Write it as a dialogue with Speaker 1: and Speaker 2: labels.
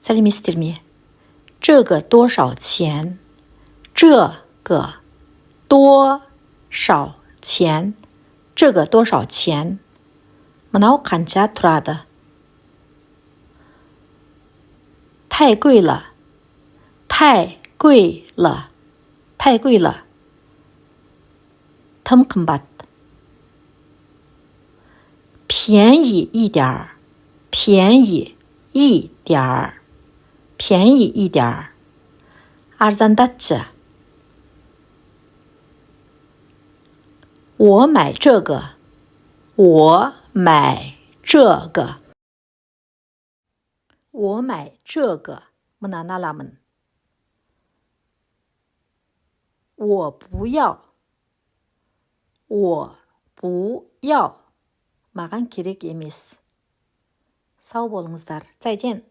Speaker 1: сәлеметсіздер ме? 这个多少钱？这个多少钱？这个多少钱？мынау қанша тұрады? 太贵了，太贵了，太贵了。tым қымбат. 便宜一点儿，便宜一点儿，便宜一点儿。арзандатшы. 我买这个，我买这个，我买这个mынаны аламын. 我不要，我不要，маған керек емес. сау болыңыздар. 再见.